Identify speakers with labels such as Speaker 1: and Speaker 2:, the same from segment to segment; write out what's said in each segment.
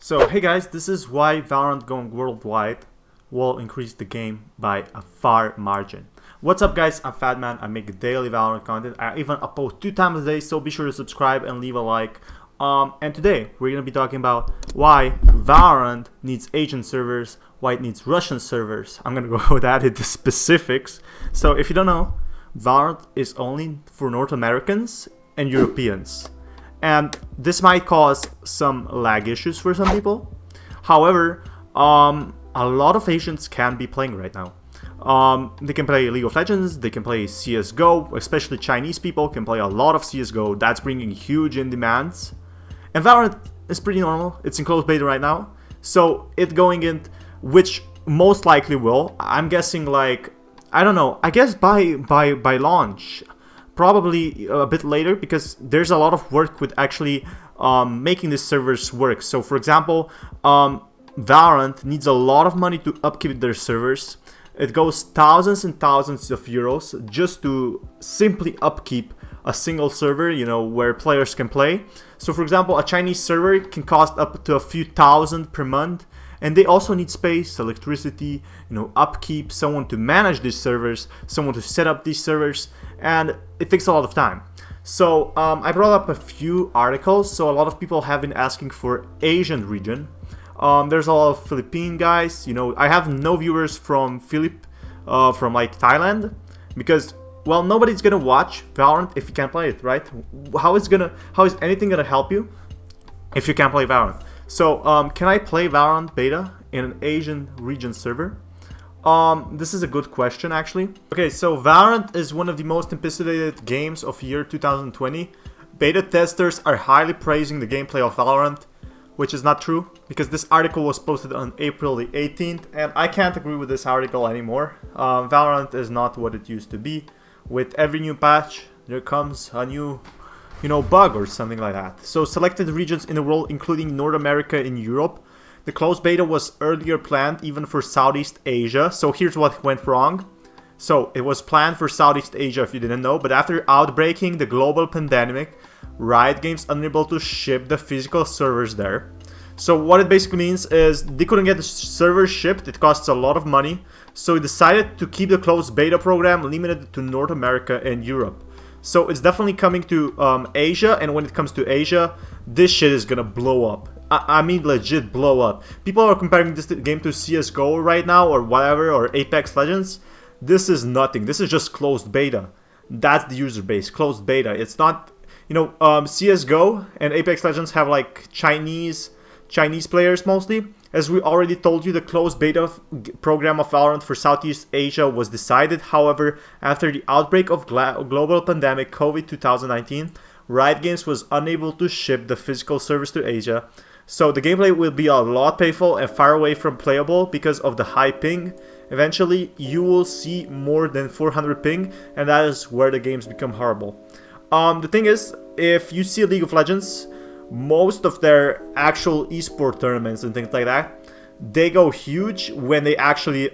Speaker 1: So hey guys, this is why Valorant going worldwide will increase the game by a far margin. What's up guys, I'm Fatman, I make daily Valorant content, I even upload 2 times a day, so be sure to subscribe and leave a like. And today we're going to be talking about why Valorant needs Asian servers, why it needs Russian servers. I'm going to go with that into specifics. So if you don't know, Valorant is only for North Americans and Europeans. And this might cause some lag issues for some people. However, a lot of Asians can be playing right now. They can play League of Legends, they can play CSGO, especially Chinese people can play a lot of CSGO. That's bringing huge in demands. And Valorant is pretty normal. It's in closed beta right now. So it going in, which most likely will. I'm guessing like, I don't know, I guess by launch. Probably a bit later, because there's a lot of work with actually making these servers work. So for example, Valorant needs a lot of money to upkeep their servers. It goes thousands and thousands of euros just to simply upkeep a single server, you know, where players can play. So for example, a Chinese server can cost up to a few thousand per month. And they also need space, electricity, you know, upkeep, someone to manage these servers, someone to set up these servers, and it takes a lot of time. So I brought up a few articles. So a lot of people have been asking for Asian region. There's a lot of Philippine guys. You know, I have no viewers from from like Thailand, because well, nobody's gonna watch Valorant if you can't play it, right? How is anything gonna help you if you can't play Valorant? So, can I play Valorant beta in an Asian region server? This is a good question, actually. Okay, so Valorant is one of the most anticipated games of year 2020. Beta testers are highly praising the gameplay of Valorant, which is not true, because this article was posted on April the 18th, and I can't agree with this article anymore. Valorant is not what it used to be. With every new patch, there comes a new bug or something like that. So selected regions in the world, including North America and Europe. The closed beta was earlier planned even for Southeast Asia. So here's what went wrong. So it was planned for Southeast Asia, if you didn't know, but after outbreaking the global pandemic, Riot Games unable to ship the physical servers there. So what it basically means is they couldn't get the servers shipped, it costs a lot of money. So it decided to keep the closed beta program limited to North America and Europe. So it's definitely coming to Asia, and when it comes to Asia, this shit is gonna blow up. I mean legit blow up. People are comparing this game to CSGO right now, or whatever, or Apex Legends. This is nothing. This is just closed beta. That's the user base, closed beta. It's not, CSGO and Apex Legends have like Chinese players mostly. As we already told you, the closed beta program of Valorant for Southeast Asia was decided. However, after the outbreak of global pandemic COVID 2019, Riot Games was unable to ship the physical servers to Asia. So the gameplay will be a lot painful and far away from playable because of the high ping. Eventually, you will see more than 400 ping, and that is where the games become horrible. The thing is, if you see League of Legends, most of their actual esport tournaments and things like that, they go huge when they actually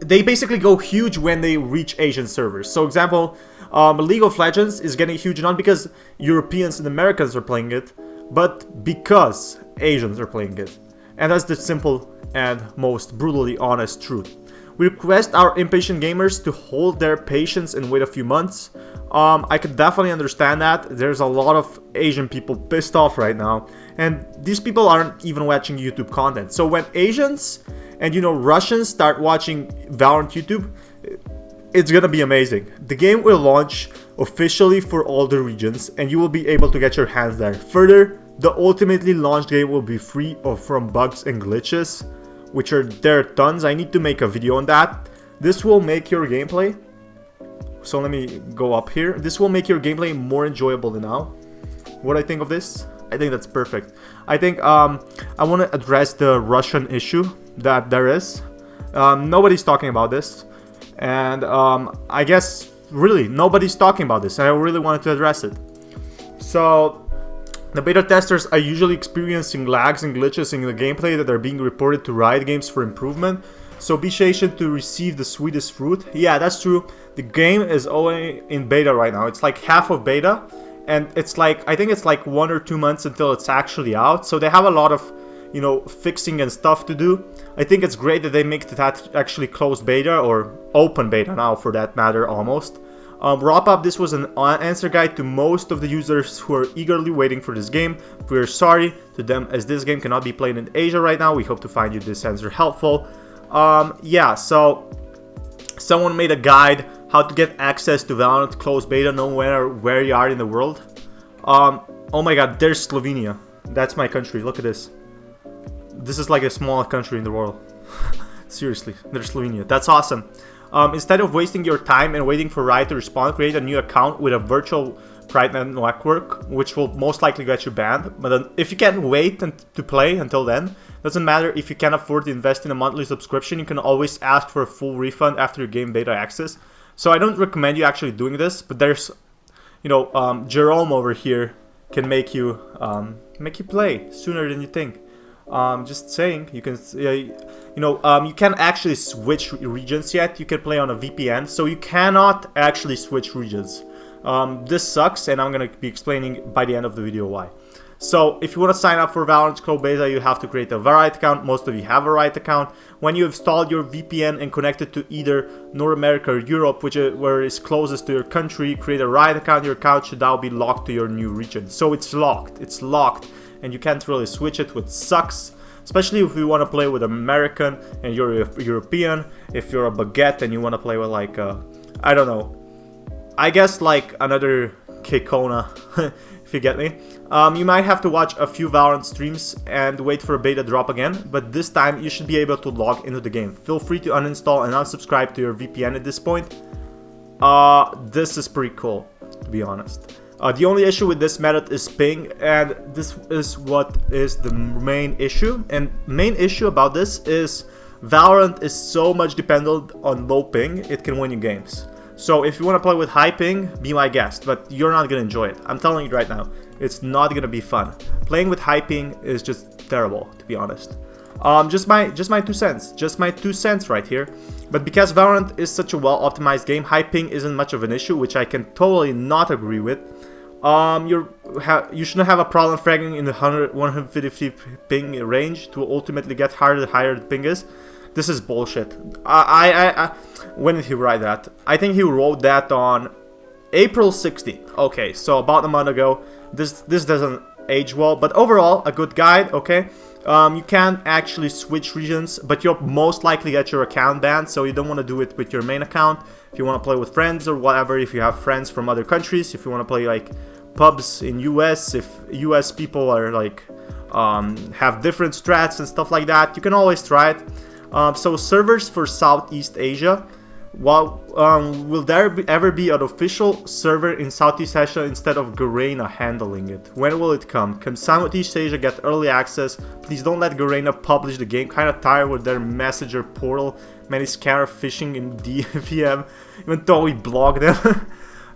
Speaker 1: they basically go huge when they reach Asian servers. So example, League of Legends is getting huge not because Europeans and Americans are playing it, but because Asians are playing it. And that's the simple and most brutally honest truth. We request our impatient gamers to hold their patience and wait a few months. I could definitely understand that. There's a lot of Asian people pissed off right now, and these people aren't even watching YouTube content. So when Asians and Russians start watching Valorant YouTube, it's gonna be amazing. The game will launch officially for all the regions, and you will be able to get your hands there. Further, the ultimately launched game will be free from bugs and glitches, which are there tons. I need to make a video on that. This will make your gameplay, so let me go up here. This will make your gameplay more enjoyable than now. What I think of this? I think that's perfect. I think I want to address the Russian issue that there is. Nobody's talking about this, and I guess really nobody's talking about this, and I really wanted to address it. So the beta testers are usually experiencing lags and glitches in the gameplay that are being reported to Riot Games for improvement. So be patient to receive the sweetest fruit. Yeah, that's true. The game is only in beta right now. It's like half of beta, and it's like, I think it's like 1 or 2 months until it's actually out, so they have a lot of, you know, fixing and stuff to do. I think it's great that they make that actually closed beta, or open beta now for that matter, almost. Wrap up, this was an answer guide to most of the users who are eagerly waiting for this game. We're sorry to them, as this game cannot be played in Asia right now. We hope to find you this answer helpful. Yeah, so someone made a guide how to get access to Valorant closed beta no matter where you are in the world. Oh my god, there's Slovenia. That's my country, look at this. This is like a small country in the world. Seriously, there's Slovenia. That's awesome. Instead of wasting your time and waiting for Riot to respond, create a new account with a virtual private network, which will most likely get you banned. But then, if you can't wait to play until then, doesn't matter if you can't afford to invest in a monthly subscription, you can always ask for a full refund after your game beta access. So I don't recommend you actually doing this, but there's, you know, Jerome over here can make you play sooner than you think. Just saying, you can, you can't actually switch regions yet. You can play on a VPN, so you cannot actually switch regions. This sucks, and I'm gonna be explaining by the end of the video why. So, if you want to sign up for Valorant closed beta, you have to create a Riot account. Most of you have a Riot account. When you install your VPN and connect it to either North America or Europe, where it's closest to your country, create a Riot account. Your account should now be locked to your new region. So it's locked. It's locked, and you can't really switch it, which sucks. Especially if you want to play with American and you're a European. If you're a baguette and you want to play with like, I don't know. I guess like another Kekona, if you get me. You might have to watch a few Valorant streams and wait for a beta drop again, but this time you should be able to log into the game. Feel free to uninstall and unsubscribe to your VPN at this point. This is pretty cool, to be honest. The only issue with this method is ping, and this is what is the main issue. And main issue about this is Valorant is so much dependent on low ping, it can win you games. So if you want to play with high ping, be my guest, but you're not going to enjoy it. I'm telling you right now, it's not going to be fun. Playing with high ping is just terrible, to be honest. Just my 2 cents. Just my 2 cents right here. But because Valorant is such a well-optimized game, high ping isn't much of an issue, which I can totally not agree with. You shouldn't have a problem fragging in the 150 ping range to ultimately get harder the higher the ping is. This is bullshit. When did he write that? I think he wrote that on April 16th. Okay, so about a month ago. This doesn't age well, but overall a good guide. Okay, you can actually switch regions, but you'll most likely get your account banned, so you don't want to do it with your main account. If you want to play with friends or whatever, if you have friends from other countries, if you want to play like pubs in US, if US people are like have different strats and stuff like that, you can always try it. So servers for Southeast Asia. Will there ever be an official server in Southeast Asia instead of Garena handling it? When will it come? Can Southeast Asia get early access? Please don't let Garena publish the game. Kind of tired with their messenger portal. Many scammer phishing in DVM, even though we blocked them.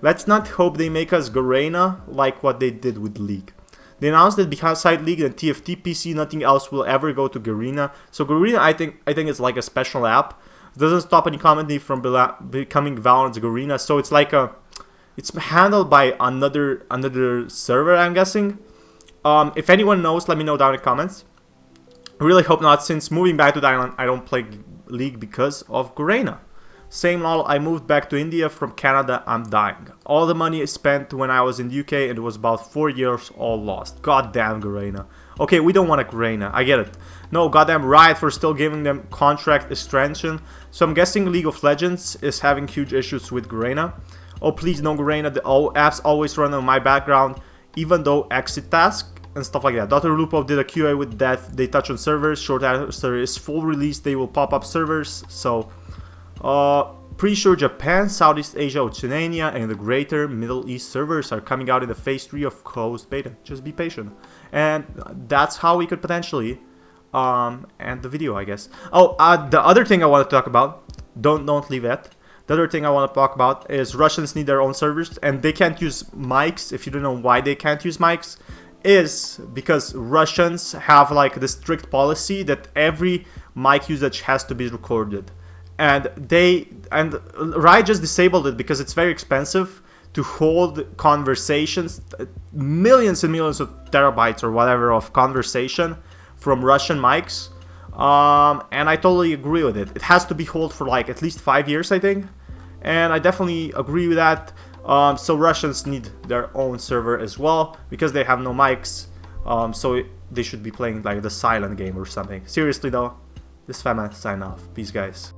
Speaker 1: Let's not hope they make us Garena like what they did with League. They announced that beside League and TFT PC, nothing else will ever go to Garena. So Garena, I think it's like a special app. It doesn't stop any community from becoming Valorant's Garena. So it's like it's handled by another server, I'm guessing. If anyone knows, let me know down in the comments. I really hope not, since moving back to the island, I don't play League because of Garena. Same lol, I moved back to India from Canada, I'm dying. All the money I spent when I was in the UK, and it was about 4 years all lost. Goddamn Garena. Okay, we don't want a Garena, I get it. No, goddamn Riot for still giving them contract extension. So I'm guessing League of Legends is having huge issues with Garena. Oh please no Garena, the apps always run on my background, even though exit task and stuff like that. Dr. Lupo did a QA with that, they touch on servers, short after its full release they will pop up servers, so... pretty sure Japan, Southeast Asia, Ocenia, and the greater Middle East servers are coming out in the phase 3 of closed beta. Just be patient. And that's how we could potentially end the video, I guess. Oh, the other thing I want to talk about, don't leave it. The other thing I want to talk about is Russians need their own servers, and they can't use mics. If you don't know why they can't use mics, is because Russians have like the strict policy that every mic usage has to be recorded. And Riot just disabled it because it's very expensive to hold conversations, millions and millions of terabytes or whatever of conversation from Russian mics. And I totally agree with it. It has to be hold for like at least 5 years, I think. And I definitely agree with that. So Russians need their own server as well because they have no mics. So they should be playing like the silent game or something. Seriously though, this Fatman sign off. Peace, guys.